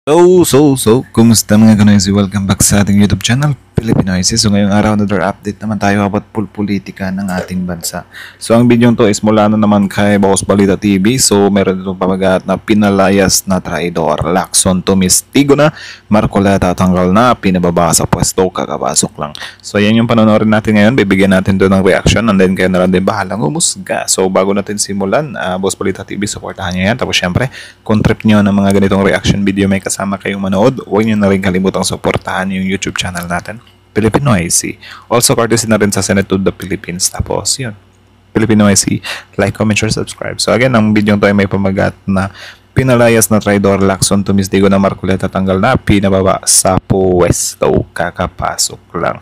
Kumusta mga kanoysi? Welcome back sa ating YouTube channel, Pilipinoysi. So ngayong araw, another update naman tayo about politika ng ating bansa. So ang video to is mula na naman kay Boss Balita TV. So meron itong pamagat na pinalayas na traidor, Lacson tumistigo na, Marcoleta tanggal na, pinababa sa pwesto, kakapasok lang. So yan yung panonorin natin ngayon, bibigyan natin doon ng reaction and then kayo na lang din bahalang umusga. So bago natin simulan, Boss Balita TV, supportahan nyo yan. Tapos syempre, kung trip nyo ng mga ganitong reaction video may kasama kayong manood, huwag nyo na rin kalimutang supportahan yung YouTube channel natin, Pilipinoysi. Also, courtesy na rin sa Senate of the Philippines. Tapos, yun. Pilipinoysi. Like, comment, share, subscribe. So, again, ang video to ay may pamagat na pinalayas na traidor, Lacson tumistigo na, Marcoleta tanggal na, pinababa sa pwesto, kakapasok lang.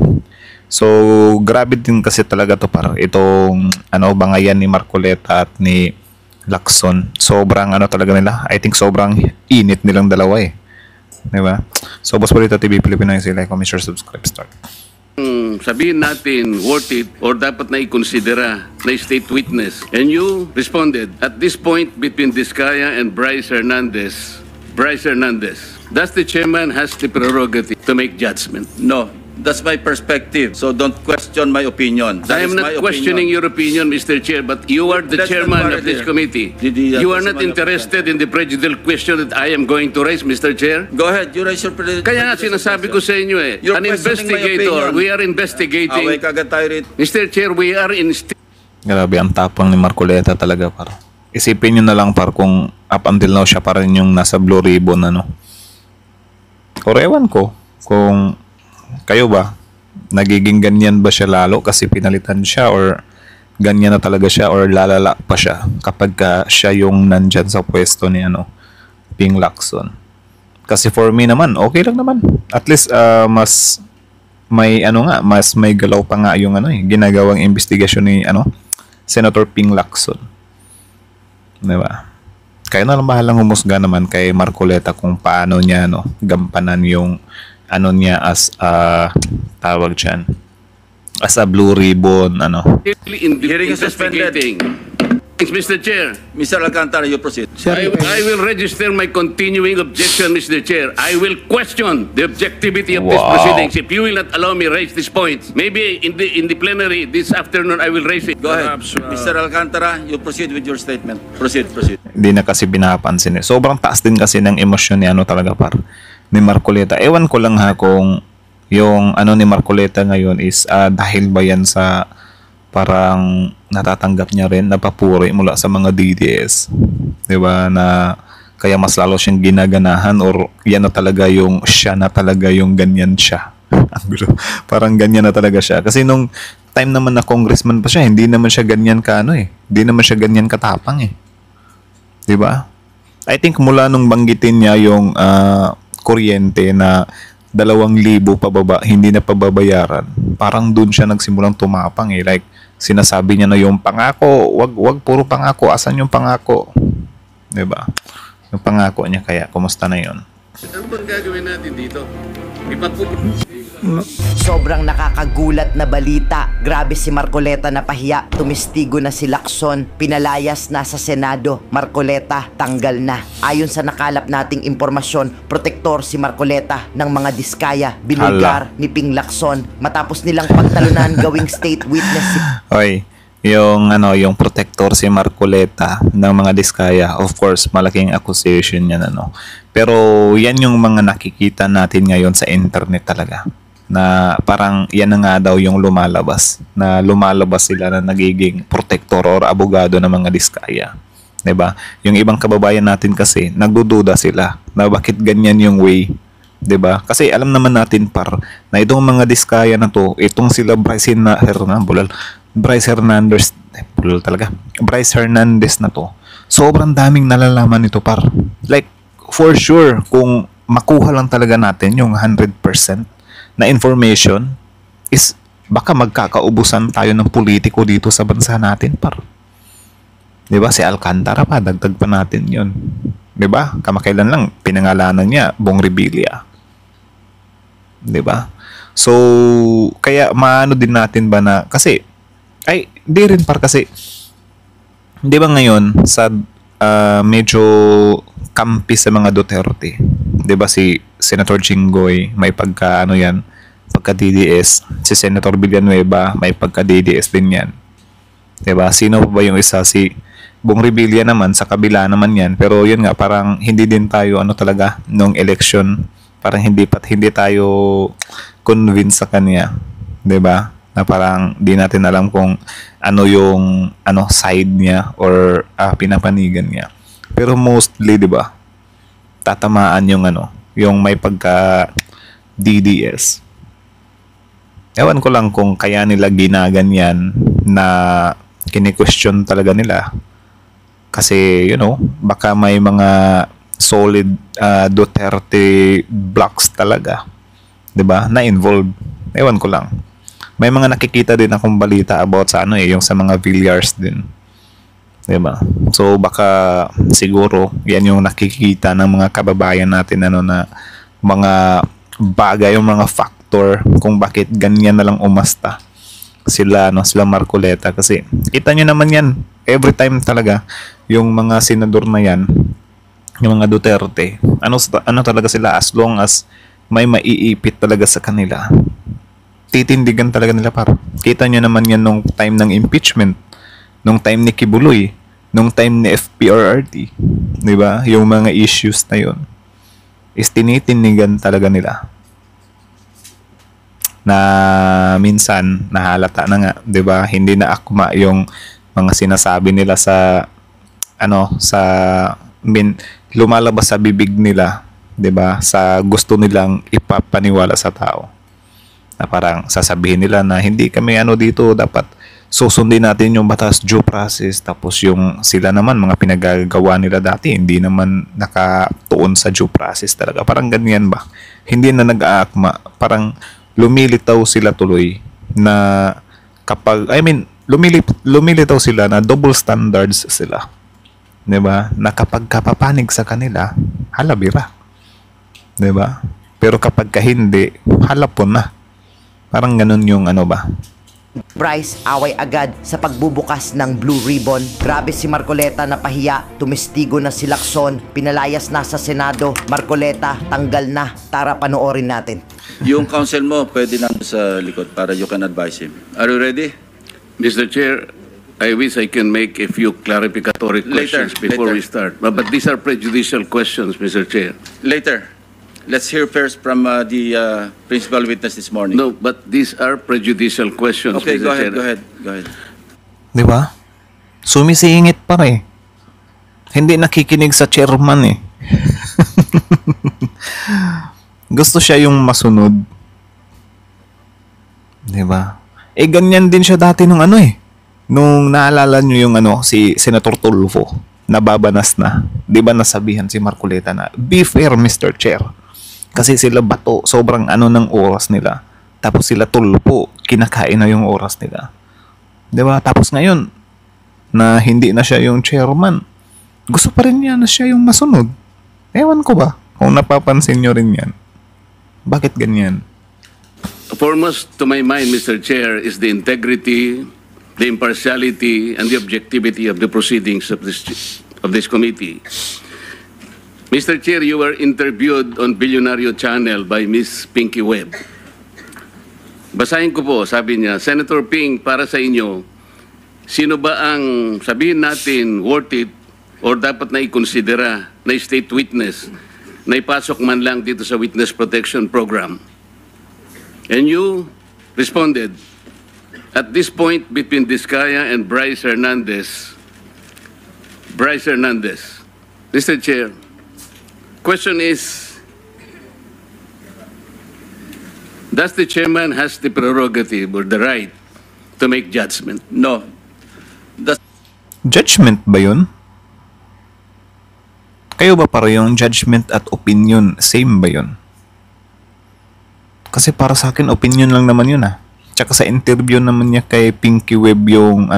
So, grabe din kasi talaga to par. Itong, bangayan ni Marcoleta at ni Lacson. Sobrang, talaga nila. I think sobrang init nilang dalawa eh. Diba? So, Boss Balita TV, Pilipinoysi, like, comment, share, subscribe, start. Sabihin natin worth it or dapat na ikonsidera na state witness. And you responded, at this point between Diskaya and Bryce Hernandez, does the chairman has the prerogative to make judgment? No, that's my perspective. So don't question my opinion. I am not questioning your opinion, Mr. Chair, but you are the chairman of this committee. You are not interested in the prejudicial question that I am going to raise, Mr. Chair? Go ahead, you raise your Kaya nga sinasabi ko sa inyo eh, You're an questioning my investigator, opinion. we are investigating. Away kagad tayo rito. Mr. Chair, we are in Grabe, ang tapang ni Marcoleta talaga par. Isipin nyo na lang par kung up until now siya pa rin yung nasa Blue Ribbon, Or ewan ko, kung kayo ba, nagiging ganyan ba siya lalo kasi pinalitan siya or ganyan na talaga siya or lalala pa siya kapag siya yung nandyan sa pwesto ni Ping Lacson. Kasi for me naman, okay lang naman. At least mas may mas may galaw pa nga yung ginagawang investigasyon ni Senator Ping Lacson. Diba? Kayo na lang bahalang humusga naman kay Marcoleta kung paano niya gampanan yung niya as tawag dyan, as a Blue Ribbon Hearing is suspended. Mr. Chair, Mr. Alcantara, you proceed. I will register my continuing objection, Mr. Chair. I will question the objectivity of this proceedings if you will not allow me raise this point. Maybe in the plenary this afternoon I will raise it. Go ahead. Mr. Alcantara, you proceed with your statement. Proceed. Hindi na kasi binapansin eh. Sobrang taas din kasi ng emosyon ni talaga par ni Marcoleta. Ewan ko lang kung yung ni Marcoleta ngayon is dahil ba yan sa parang natatanggap niya rin na papuri mula sa mga DDS, diba, na kaya mas lalo siyang ginaganahan or yan na talaga yung siya na talaga yung ganyan siya. Parang ganyan na talaga siya kasi nung time naman na congressman pa siya, hindi naman siya ganyan hindi naman siya ganyan katapang diba? I think mula nung banggitin niya yung kuryente na 2,000 pababa, hindi na pababayaran, parang dun siya nagsimulang tumapang like sinasabi niya na yung pangako, wag puro pangako, asan yung pangako, diba? Yung pangako niya, kaya kumusta na yun? Ano bang gagawin natin dito? Sobrang nakakagulat na balita. Grabe si Marcoleta na pahiya. Tumistigo na si Lacson. Pinalayas na sa Senado. Marcoleta tanggal na. Ayon sa nakalap nating impormasyon, protektor si Marcoleta ng mga Diskaya. Binulgar ni Ping Lacson matapos nilang pagtalunan gawing state witness si Oy, yung protector si Marcoleta ng mga Diskaya, of course malaking accusation yan pero yan yung mga nakikita natin ngayon sa internet talaga, na parang yan na nga daw yung lumalabas sila na nagiging protector or abogado ng mga Diskaya, diba? Yung ibang kababayan natin kasi nagdududa sila na bakit ganyan yung way, diba? Kasi alam naman natin par na itong mga Diskaya na to, itong sila Bryce Hernandez na to, sobrang daming nalalaman nito par. Like, for sure, kung makuha lang talaga natin yung 100% na information, is baka magkakaubusan tayo ng politiko dito sa bansa natin par. Diba? Si Alcantara pa, dagdag pa natin yun. Diba? Kamakailan lang, pinangalanan niya, Bong Revilla. Diba? So, kaya maano din natin ba na, kasi, di rin par kasi, di ba ngayon, sa medyo kampi sa mga Duterte. 'di ba si Senator Jinggoy may pagka ano yan, pagka DDS, si Senator Villanueva may pagka DDS din yan. 'Di ba? Sino pa ba yung isa? Si Bong Revilla naman sa kabila naman yan. Pero yun nga, parang hindi din tayo ano talaga nung election, parang hindi tayo convinced sa kanya, 'di ba? Na parang di natin alam kung ano yung side niya or pinapanigan niya. Pero mostly, 'di ba? Tatamaan yung yung may pagka DDS. Ewan ko lang kung kaya nila ginaganyan na kini-question talaga nila. Kasi, baka may mga solid Duterte blocks talaga, 'di ba? Na involved. Ewan ko lang. May mga nakikita din akong balita about sa yung sa mga Villars din. 'Di ba? So baka siguro 'yan yung nakikita ng mga kababayan natin na mga bagay, yung mga factor kung bakit ganyan na lang umasta sila Marcoleta. Kasi kita nyo naman yan every time talaga yung mga senador na yan, yung mga Duterte, ano talaga sila, as long as may maiipit talaga sa kanila, titindigan talaga nila para. Kita nyo naman yan nung time ng impeachment, nung time ni Kibuloy, nung time ni FPRRT, 'di ba? Yung mga issues na yon is tinitinigan talaga nila. Na minsan nahalata na nga, 'di ba? Hindi na akma yung mga sinasabi nila sa lumalabas sa bibig nila, 'di ba? Sa gusto nilang ipapaniwala sa tao. Na parang sasabihin nila na hindi kami dito, dapat susundin natin yung batas, due process, tapos yung sila naman mga pinagagawa nila dati hindi naman nakatuon sa due process talaga. Parang ganyan ba? Hindi na nag-aakma, parang lumilitaw sila tuloy na lumilitaw sila na double standards sila. 'Di ba? Na kapag kapapanig sa kanila, halabira. 'Di ba? Pero kapag hindi, halapon na. Parang ganun yung Bryce, away agad sa pagbubukas ng Blue Ribbon. Grabe si Marcoleta na pahiya. Tumestigo na si Lacson. Pinalayas na sa Senado. Marcoleta, tanggal na. Tara, panoorin natin. Yung counsel mo, pwede na sa likod para you can advise him. Are you ready? Mr. Chair, I wish I can make a few clarificatory questions before we start. But these are prejudicial questions, Mr. Chair. Later. Let's hear first from the principal witness this morning. No, but these are prejudicial questions, Okay, Mr. go ahead, Chair. go ahead. 'Di ba? Sumisingit pa rin. Hindi nakikinig sa chairman eh. Gusto siya yung masunod. 'Di ba? Ganyan din siya dati nung nung naalala niyo yung si Senator Tulfo, nababanas na. 'Di ba nasabihan si Marcoleta na, "Be fair, Mr. Chair." Kasi sila Bato, sobrang ng oras nila. Tapos sila Tulfo, kinakain na yung oras nila. 'Di ba? Tapos ngayon na hindi na siya yung chairman, gusto pa rin niya na siya yung masunod. Ewan ko ba kung napapansin niyo rin 'yan. Bakit ganyan? Foremost to my mind, Mr. Chair, is the integrity, the impartiality, and the objectivity of the proceedings of this committee. Mr. Chair, you were interviewed on Billionario Channel by Miss Pinky Webb. Basahin ko po, sabi niya, Senator Ping, para sa inyo, sino ba ang sabihin natin worth it or dapat na ikonsidera na state witness na ipasok man lang dito sa Witness Protection Program? And you responded, at this point between Diskaya and Bryce Hernandez, Mr. Chair, question is, does the chairman has the prerogative or the right to make judgment? No. Judgment ba yun? Kayo ba para yung judgment at opinion, same ba yun? Kasi para sa akin, opinion lang naman yun Tsaka sa interview naman niya kay Pinky Webb yung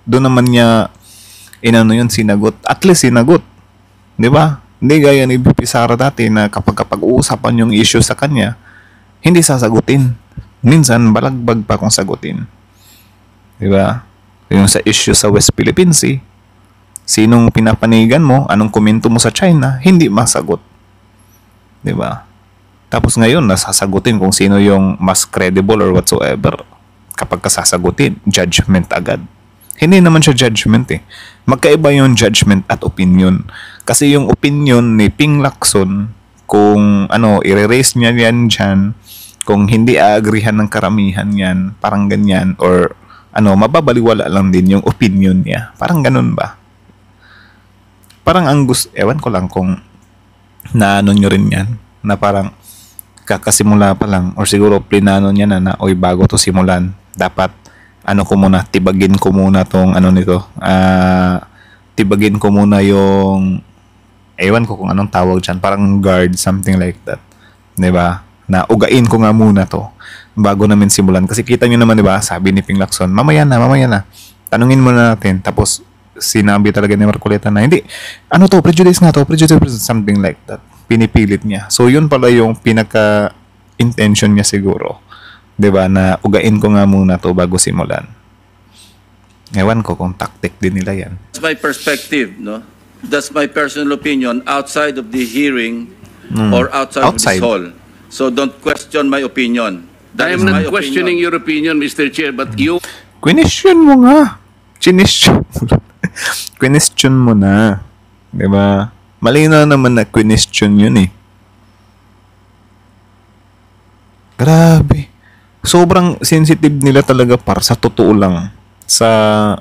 doon naman niya yun, sinagot. At least sinagot. 'Di ba? Hindi gaya ni VP Sara dati na kapag uusapan yung issue sa kanya, hindi sasagutin. Minsan balagbag pa kung sagutin. 'Di ba? Yung sa issue sa West Philippine Sea, sinong pinapanigan mo, anong komento mo sa China, hindi masagot. 'Di ba? Tapos ngayon, nasasagutin kung sino yung mas credible or whatsoever. Kapag kasasagutin, judgment agad. Hindi naman siya judgment eh. Magkaiba yung judgment at opinion. Kasi yung opinion ni Ping Lacson, kung i-raise niya yan dyan, kung hindi aagrihan ng karamihan yan, parang ganyan, or mababaliwala lang din yung opinion niya. Parang ganun ba? Parang ewan ko lang kung naano nyo rin yan, na parang kakasimula pa lang, or siguro plinano niya na, oy, bago to simulan, dapat, tibagin ko muna tong tibagin ko muna yung, ewan ko kung anong tawag dyan, parang guard, something like that. Diba? Na ugain ko nga muna to bago namin simulan. Kasi kita nyo naman, diba, sabi ni Ping Lacson, mamaya na. Tanungin muna natin. Tapos, sinabi talaga ni Marcoleta na, hindi, prejudice nga to, prejudice, something like that. Pinipilit niya. So, yun pala yung pinaka-intention niya siguro. Diba, na ugain ko nga muna to bago simulan. Ewan ko kung tactic din nila yan. That's my perspective, no? That's my personal opinion outside of the hearing or outside of this hall. So don't question my opinion. I am not questioning your opinion, Mr. Chair, but you... Question mo nga. Question mo na. Diba? Malinaw naman na question yun eh. Grabe. Sobrang sensitive nila talaga para sa totoo lang sa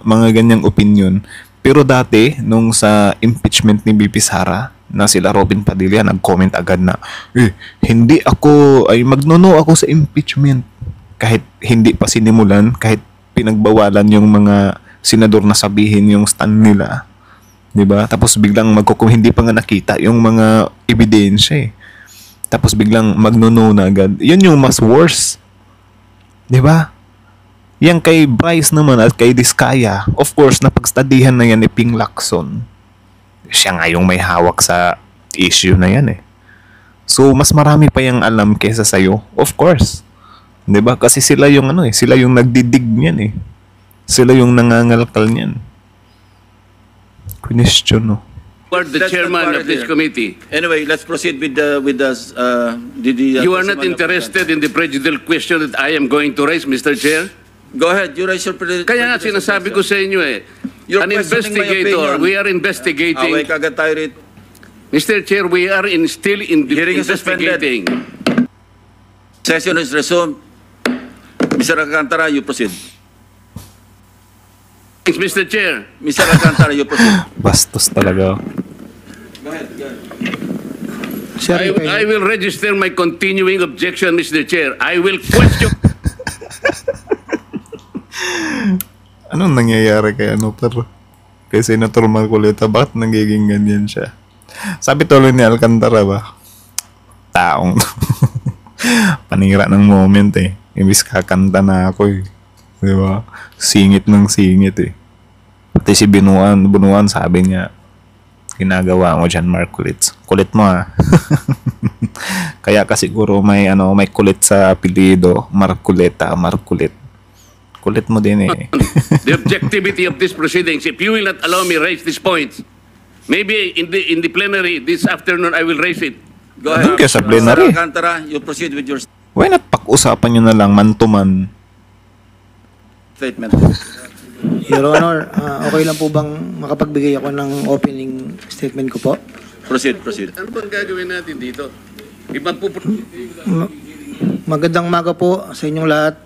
mga ganyang opinion. Pero dati, nung sa impeachment ni BP Sara, na sila Robin Padilla, nag-comment agad na, magnono ako sa impeachment. Kahit hindi pa sinimulan, kahit pinagbawalan yung mga senador na sabihin yung stand nila. Diba? Tapos biglang hindi pa nga nakita yung mga ebidensya eh. Tapos biglang magnono na agad. Yun yung mas worse. Diba? Yang kay Bryce naman at kay Diskaya, of course, napagstadihan na yan ni Ping Lacson. Siya nga yung may hawak sa issue na yan eh. So, mas marami pa yung alam kesa sa'yo. Of course. Diba? Kasi sila yung sila yung nagdidig niyan eh. Sila yung nangangalkal niyan. Question, no? You are the chairman of this committee. Anyway, let's proceed with the You are not interested in the prejudicial question that I am going to raise, Mr. Chair? Go ahead, you raise your Kaya nga sinasabi ko sa inyo eh. You're An questioning my investigator, opinion. we are investigating. Away kagad tayo rito. Mr. Chair, we are still Hearing is suspended. investigating. Session is resumed. Mr. Alcantara, you proceed. Thanks, Mr. Chair. Mr. Alcantara, you proceed. Bastos talaga. Go ahead. I will register my continuing objection, Mr. Chair. I will question. Anong nangyayari kay Senator Marcoleta? Bakit nagiging ganyan siya? Sabi tuloy ni Alcantara ba? Taong panira ng moment eh. Imbis kakanta na ako eh. Diba? Singit ng singit eh. Pati si Bunuan sabi niya, ginagawa mo dyan, Mark, kulit mo ah. Kaya kasi siguro may kulit sa apelyido, Marcoleta, Markulit. Kulit mo din eh. The objectivity of this proceedings, if you will not allow me raise these points, maybe in the plenary this afternoon I will raise it. Go ahead. Doon ka sa plenary. Mr. Alcantara, you proceed with your Why not pag-usapan nyo na lang man to man? statement. Your Honor, okay lang po bang makapagbigay ako ng opening statement ko po? Proceed. Ano bang gagawin natin dito? Magandang umaga po sa inyong lahat.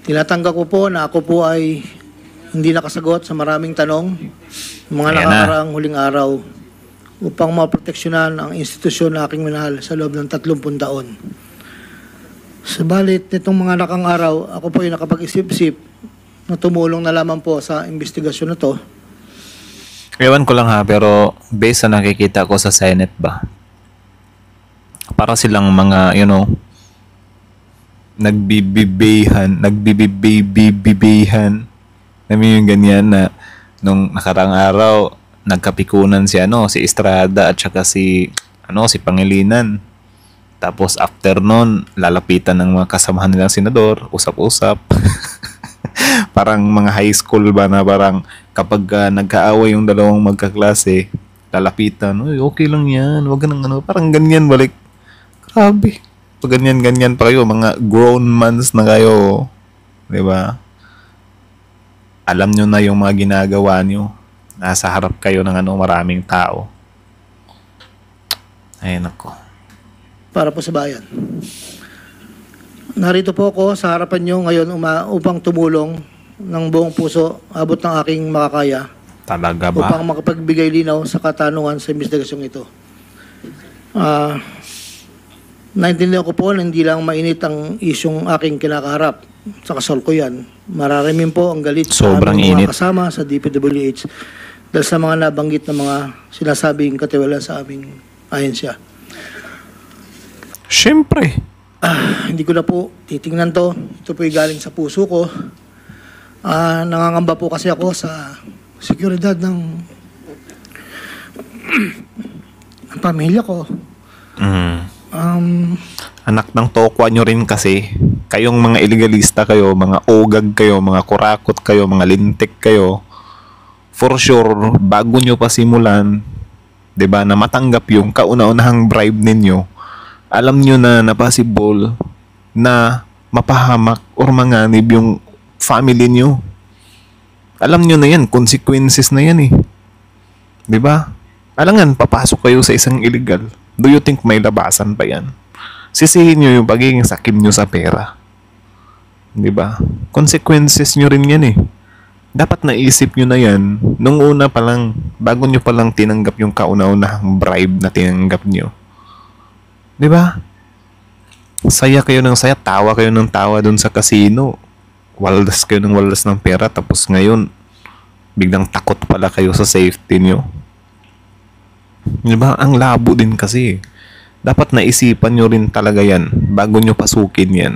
Tinatanggap ko po na ako po ay hindi nakasagot sa maraming tanong mga Ayan na. nakakaraang huling araw upang maproteksyonan ang institusyon na aking minahal sa loob ng 30 taon. Subalit nitong mga nakang araw, ako po ay nakapag-isip-isip na tumulong na lamang po sa investigasyon na to. Ewan ko lang ha, pero based sa nakikita ko sa Senate ba, para silang mga, nagbibibihan, namin yung ganyan na nung nakarang araw, nagkapikunan si Estrada at saka si Pangilinan. Tapos after nun, lalapitan ng mga kasamahan nilang senador, usap-usap. Parang mga high school ba na parang kapag nagkaaway yung dalawang magkaklase, lalapitan, uy, okay lang yan, wag ka nang ano, parang ganyan balik. Grabe. Pag ganyan-ganyan pa kayo, mga grown mans na kayo, di ba? Alam nyo na yung mga ginagawa nyo. Nasa harap kayo ng maraming tao. Ay, nako. Para po sa bayan. Narito po ako sa harapan nyo ngayon upang tumulong ng buong puso, abot ng aking makakaya, Talaga ba? upang makapagbigay linaw sa katanungan sa investigasyong ito. Naintindihan ko po na hindi lang mainit ang isyong aking kinakaharap. Sa kasal ko yan. Mararamin po ang galit Sobrang sa aming init. mga kasama sa DPWH dahil sa mga nabanggit na mga sinasabing katiwala sa aming ahensya. Siyempre. Hindi ko na po titingnan to. Ito po galing sa puso ko. Nangangamba po kasi ako sa seguridad ng pamilya ko. Anak ng tokwa nyo rin kasi. Kayong mga illegalista kayo, mga ogag kayo, mga kurakot kayo, mga lintik kayo. For sure, bago nyo pa simulan, 'di ba, na matanggap yung kauna-unahang bribe ninyo, alam nyo na possible na mapahamak or manganib yung family nyo. Alam nyo na yan, consequences na yan eh. 'Di ba? Alangan, papasok kayo sa isang illegal. Do you think may labasan pa yan? Sisihin nyo yung pagiging sakim nyo sa pera. 'Di ba? Consequences nyo rin yan eh. Dapat naisip nyo na yan nung una pa lang, bago nyo pa lang tinanggap yung kauna-unahang bribe na tinanggap nyo. 'Di ba? Saya kayo ng saya, tawa kayo ng tawa dun sa casino. Waldas kayo ng waldas ng pera, tapos ngayon biglang takot pala kayo sa safety nyo. 'Di ba? Ang labo din kasi. Dapat naisipan nyo rin talaga yan bago nyo pasukin yan.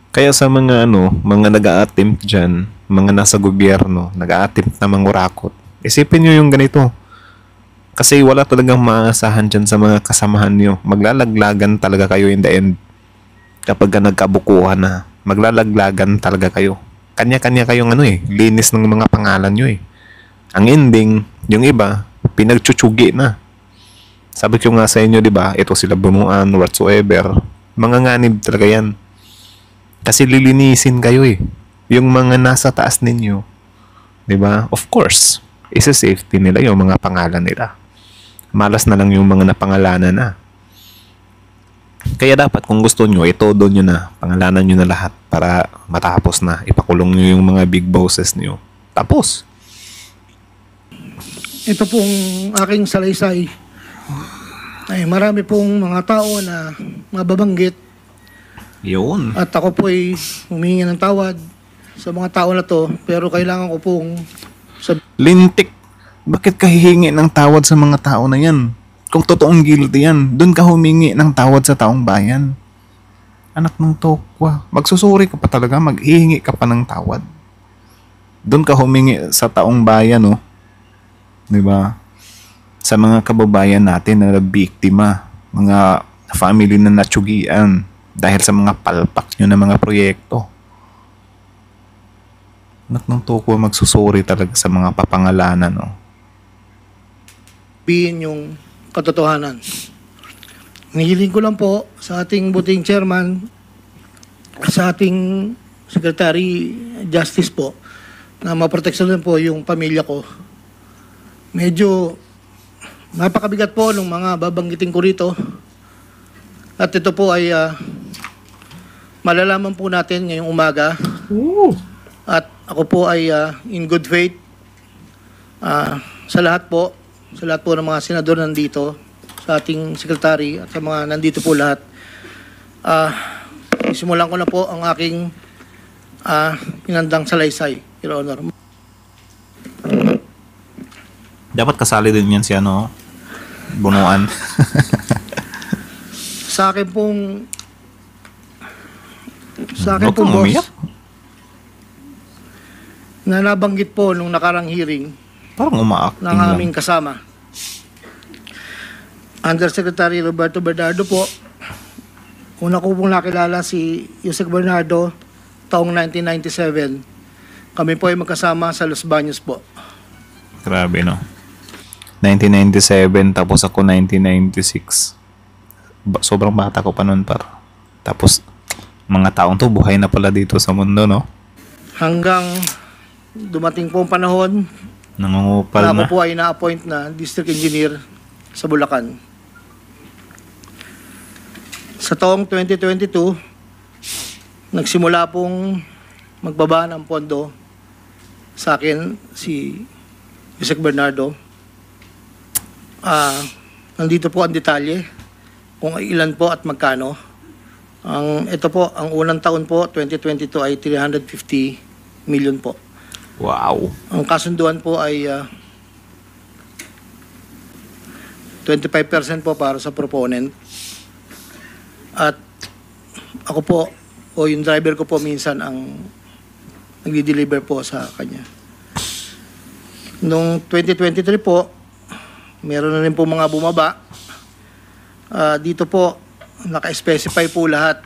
Kaya sa mga mga nag-a-attempt dyan, mga nasa gobyerno, nag-a-attempt na mangurakot, isipin nyo yung ganito. Kasi wala talagang maasahan dyan sa mga kasamahan nyo. Maglalaglagan talaga kayo in the end. Kapag nagkabukuhan na, maglalaglagan talaga kayo. Kanya-kanya kayong linis ng mga pangalan nyo eh. Ang ending, yung iba, pinagchuchugi na. Sabi ko nga sa inyo, di ba, ito sila Bunuan, whatsoever. Mga nganib talaga yan. Kasi lilinisin kayo eh. Yung mga nasa taas ninyo, di ba? Of course, isa-safety nila yung mga pangalan nila. Malas na lang yung mga napangalanan na. Kaya dapat kung gusto nyo, itodo nyo na, pangalanan nyo na lahat para matapos na. Ipakulong nyo yung mga big bosses nyo. Tapos. Ito pong aking salaysay ay marami pong mga tao na mababanggit Yun. at ako po ay humingi ng tawad sa mga tao na to, pero kailangan ko pong Lintik. Bakit ka hihingi ng tawad sa mga tao na yan? Kung totoong guilty yan, dun ka humingi ng tawad sa taong bayan. Anak ng tokwa. Magsusuri ka pa talaga, maghihingi ka pa ng tawad. Dun ka humingi sa taong bayan, no? Diba? Sa mga kababayan natin na biktima, mga family na natsugian dahil sa mga palpak nyo na mga proyekto. Anak ng tokwa, magsusuri talaga sa mga papangalanan, no? sabihin yung katotohanan. Nihiling ko lang po sa ating buting chairman, sa ating Secretary Justice po, na maproteksyonan po yung pamilya ko. Medyo napakabigat po ng mga babanggitin ko rito. At ito po ay malalaman po natin ngayong umaga. At ako po ay in good faith sa lahat po ng mga senador nandito, sa ating secretary at sa mga nandito po lahat. Simulan ko na po ang aking pinandang salaysay, Your Honor. Dapat kasali din yan si Bunuan. Sa akin pong Huwag kang boss, umiyak. na nabanggit po nung nakarang hearing Parang umaacting ng lang. aming kasama, Undersecretary Roberto Bernardo po. Una ko pong nakilala si Yusek Bernardo taong 1997. Kami po ay magkasama sa Los Baños po. Grabe, no? 1997, tapos ako 1996. Sobrang bata ko pa noon, par. Tapos, mga taong to, buhay na pala dito sa mundo, no? Hanggang dumating po ang panahon Nangungupal na ako na. po ay na-appoint na district engineer sa Bulacan. Sa taong 2022, nagsimula pong magbaba ng pondo sa akin si Yusek Bernardo. Nandito po ang detalye kung ilan po at magkano. Ito po, ang unang taon po, 2022 ay 350 million po. Wow. Ang kasunduan po ay 25% po para sa proponent. At ako po, o yung driver ko po minsan ang nagdi-deliver po sa kanya. Noong 2023 po, meron na rin po mga bumaba. Dito po, naka-specify po lahat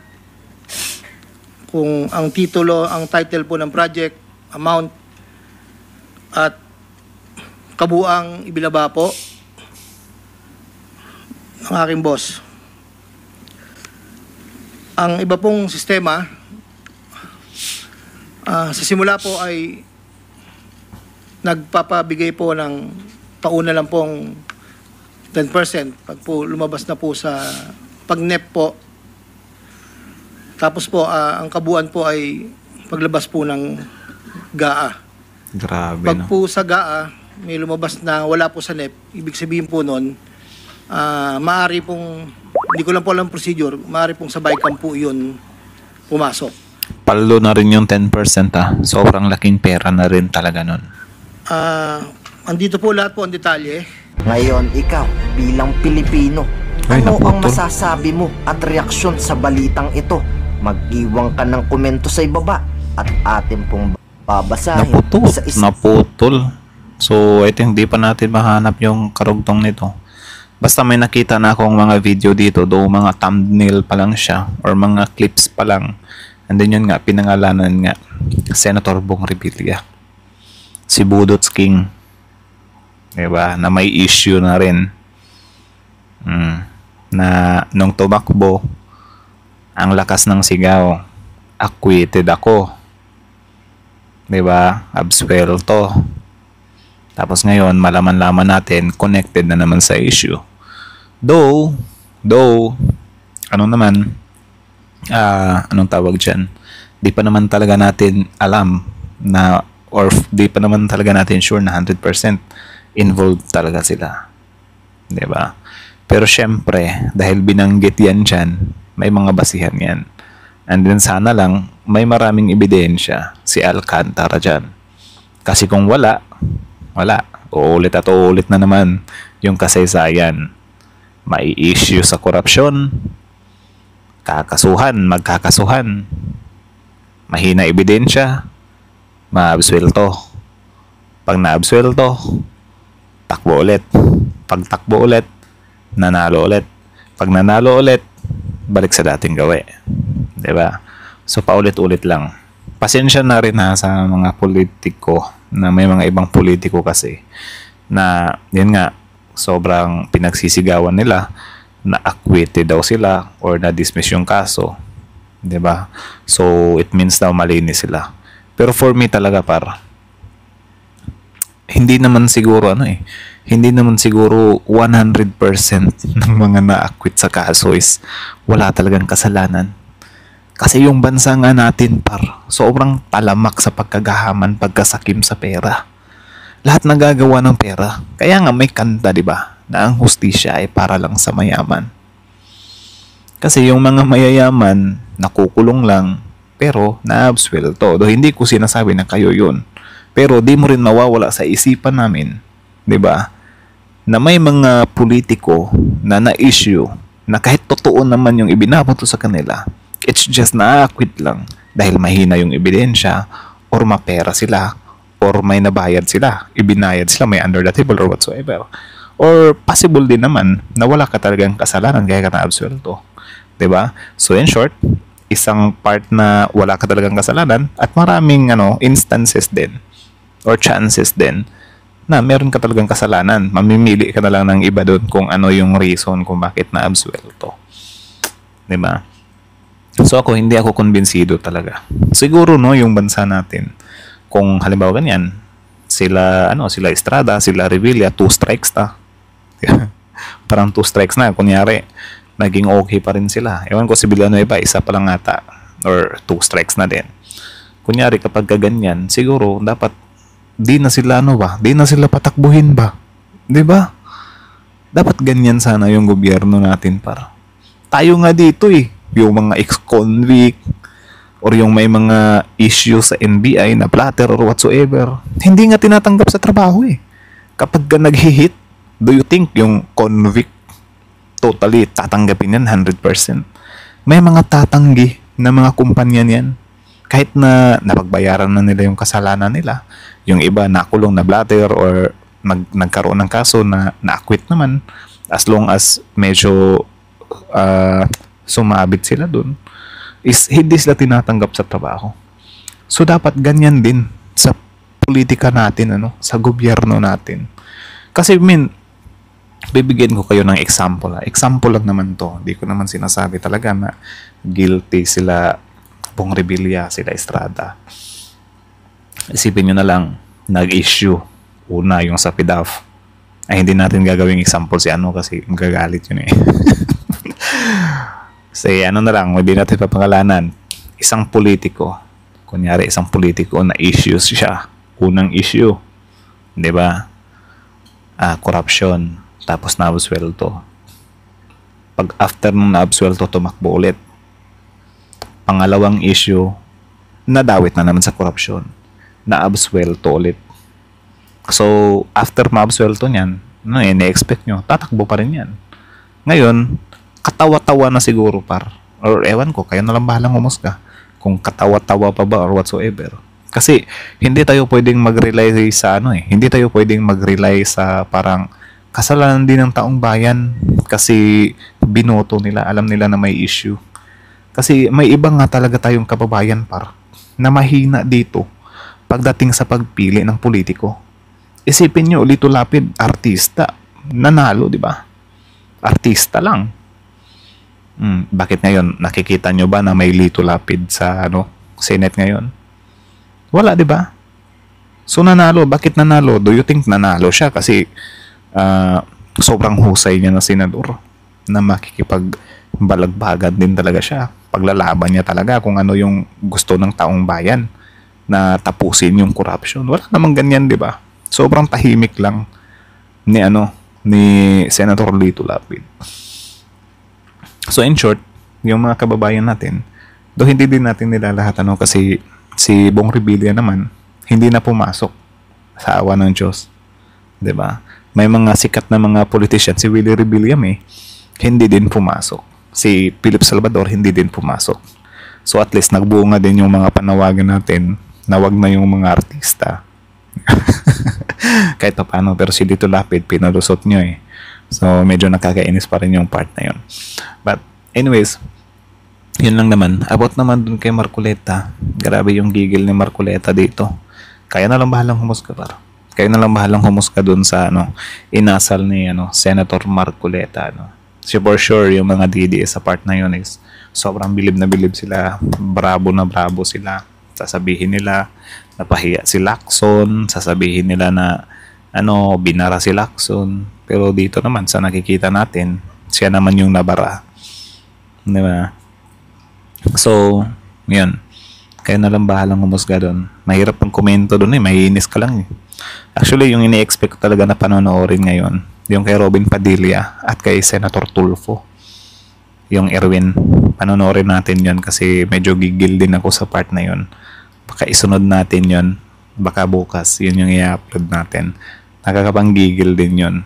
kung ang titulo, ang title po ng project, amount, at kabuang ibinaba po ng aking boss. Ang iba pong sistema, sa simula po ay nagpapabigay po ng pauna lang pong 10% pag po lumabas na po sa pag-NEP po. Tapos po, ang kabuuan po ay paglabas po ng GAA. Grabe, Pag no? po sa GAA, may lumabas na wala po sa NEP, ibig sabihin po nun, maaari pong, hindi ko lang po alam procedure, maaari pong sabay camp po yun pumasok. Palo na rin yung 10%, ah. Sobrang laking pera na rin talaga nun. Andito po lahat po ang detalye. Ngayon, ikaw, bilang Pilipino, Ay, ano ang naputol. masasabi mo at reaksyon sa balitang ito? Mag-iwang ka ng komento sa ibaba at atin pong babasahin Naputol. sa isa. Naputol. So, I think di pa natin mahanap yung karugtong nito. Basta may nakita na akong mga video dito, do mga thumbnail pa lang siya or mga clips pa lang. And then yun nga, pinangalanan nga, Senator Bong Revilla. Si Budots King. Diba? Na may issue na rin. Na nung tumakbo, ang lakas ng sigaw, acquitted ako. Diba? Absuelto. Tapos ngayon, malaman-laman natin, connected na naman sa issue. Though, anong tawag dyan? Di pa naman talaga natin alam na, or di pa naman talaga natin sure na 100% involved talaga sila. Diba? Pero syempre, dahil binanggit yan dyan, may mga basihan yan. And then sana lang, may maraming ebidensya si Alcantara dyan. Kasi kung wala, uulit at uulit na naman yung kasaysayan. May issue sa korupsyon, magkakasuhan, mahina ebidensya, maabsuelto. Pag naabsuelto, takbo ulit. Pag takbo ulit, nanalo ulit. Pag nanalo ulit, balik sa dating gawi. Diba? So, paulit-ulit lang. Pasensya na rin sa mga politiko, na may mga ibang politiko kasi na yun nga sobrang pinagsisigawan nila na acquitted daw sila or na dismiss yung kaso, 'di ba? So it means daw malinis sila. Pero for me talaga hindi naman siguro hindi naman siguro 100% ng mga na-acquit sa kaso is wala talagang kasalanan. Kasi yung bansa nga natin, sobrang talamak sa pagkagahaman, pagkasakim sa pera. Lahat nagagawa ng pera. Kaya nga may kanta, di ba? Na ang hustisya ay para lang sa mayaman. Kasi yung mga mayayaman, nakukulong lang, pero na-absuelto. Though hindi ko sinasabi na kayo yun. Pero di mo rin mawawala sa isipan namin, di ba? Na may mga politiko na na-issue na kahit totoo naman yung ibinabato sa kanila, it's just na-acquit lang dahil mahina yung ebidensya or mapera sila or may nabayad sila, ibinayad sila, may under the table or whatsoever. Or possible din naman na wala ka talagang kasalanan kaya ka na-absuelto. Diba? So in short, isang part na wala ka talagang kasalanan at maraming instances din or chances din na meron ka talagang kasalanan. Mamimili ka na lang ng iba doon kung ano yung reason kung bakit na-absuelto. Diba? So ako, hindi ako kumbinsido talaga. Siguro yung bansa natin, kung halimbawa ganyan, sila Estrada, sila Revilla, 2 strikes na. Parang 2 strikes na. Kunyari, naging okay pa rin sila. Ewan ko si Villanueva, isa pa lang ata. Or 2 strikes na din. Kunyari, kapag ganyan, siguro, dapat di na sila di na sila patakbuhin ba? 'Di ba? Dapat ganyan sana yung gobyerno natin para. Tayo nga dito yung mga ex-convict or yung may mga issues sa NBI na platter or whatsoever, hindi nga tinatanggap sa trabaho Kapag ka nag-hit, do you think yung convict totally tatanggapin yan 100%? May mga tatanggi na mga kumpanya niyan. Kahit na napagbayaran na nila yung kasalanan nila, yung iba nakulong na blatter or nagkaroon ng kaso na na-acquit naman, as long as medyo sumabit sila dun, is hindi sila tinatanggap sa trabaho. So dapat ganyan din sa politika natin, sa gobyerno natin. Kasi bibigyan ko kayo ng example. Example lang naman to. Hindi ko naman sinasabi talaga na guilty sila Bong Revilla, sila Estrada. Isipin nyo na lang, nag-issue. Una, yung sa PDAF. Ay, hindi natin gagawing example si kasi magagalit yun Say, na lang, hindi natin papangalanan. Isang politiko, kunyari, isang politiko na issues siya. Unang issue. Di ba? Corruption. Tapos na-absuelto. Pag after nung na-absuelto, tumakbo ulit. Pangalawang issue, nadawit na naman sa corruption. Na-absuelto ulit. So, after ma-absuelto niyan, ine-expect nyo, tatakbo pa rin yan. Ngayon, katawa-tawa na siguro or ewan ko, kayo na lang bahalang humusga kung katawa-tawa pa ba or whatsoever. Kasi, hindi tayo pwedeng mag-rely sa hindi tayo pwedeng mag-rely sa parang kasalanan din ng taong bayan kasi binoto nila, alam nila na may issue. Kasi may iba nga talaga tayong kababayan na mahina dito pagdating sa pagpili ng politiko. Isipin nyo, Lito Lapid, artista, nanalo, di ba? Artista lang. Bakit ngayon? Nakikita nyo ba na may Lito Lapid sa Senate ngayon? Wala, di ba? So nanalo, bakit nanalo? Do you think nanalo siya kasi sobrang husay niya na senador na makikipagbalagbagan din talaga siya. Paglalaban niya talaga kung ano yung gusto ng taong bayan na tapusin yung corruption. Wala namang ganyan, di ba? Sobrang tahimik lang ni Senator Lito Lapid. So in short, yung mga kababayan natin, do hindi din natin nilalahat kasi si Bong Revilla naman hindi na pumasok sa awa ng Diyos. 'Di ba? May mga sikat na mga politician, si Willie Revilla hindi din pumasok. Si Philip Salvador hindi din pumasok. So at least nagbunga din yung mga panawagan natin na wag na yung mga artista. Kahit paano, pero si Lito Lapid pinalusot nyo So medyo nakakainis pa rin yung part na yun. But anyways, yun lang naman. About naman dun kay Marcoleta, grabe yung gigil ni Marcoleta dito. Kaya na lang bahalang humusga Kaya na lang bahalang humusga dun sa inasal ni Senator Marcoleta. So for sure yung mga DDS sa part na yun is sobrang bilib na bilib sila, bravo na bravo sila. Sasabihin nila napahiya si Lacson, sasabihin nila na binara si Lacson, pero dito naman sa nakikita natin, siya naman yung nabara. Di ba? So, yun. Kaya na lang bahalang humusga doon. Mahirap ang komento doon mahihinis ka lang Actually, yung ini-expect ko talaga na panonoorin ngayon, yung kay Robin Padilla at kay Senator Tulfo. Yung Erwin, panonoorin natin yun kasi medyo gigil din ako sa part na yun. Baka isunod natin yun. Baka bukas, yun yung i-upload natin. Nakakapanggigil din yun.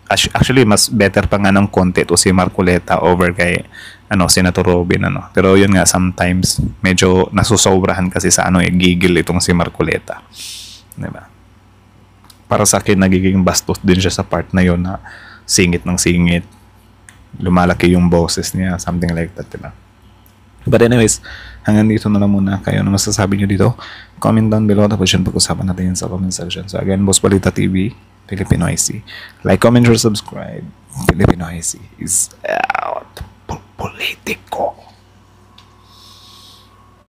Actually, mas better pa nga ng konti to si Marcoleta over kay Senator Robin. Pero yun nga, sometimes medyo nasusobrahan kasi sa gigil itong si Marcoleta. Diba? Para sa akin, nagiging bastos din siya sa part na yun na singit ng singit. Lumalaki yung boses niya, something like that, diba? But anyways, hanggang dito na lang muna. Kayo na masasabi nyo dito. Comment down below, tapos yun pag-usapan natin yun sa comment section. So again, Boss Balita TV, Filipino IC. Like, comment, share, subscribe. Filipino IC is out. Politik.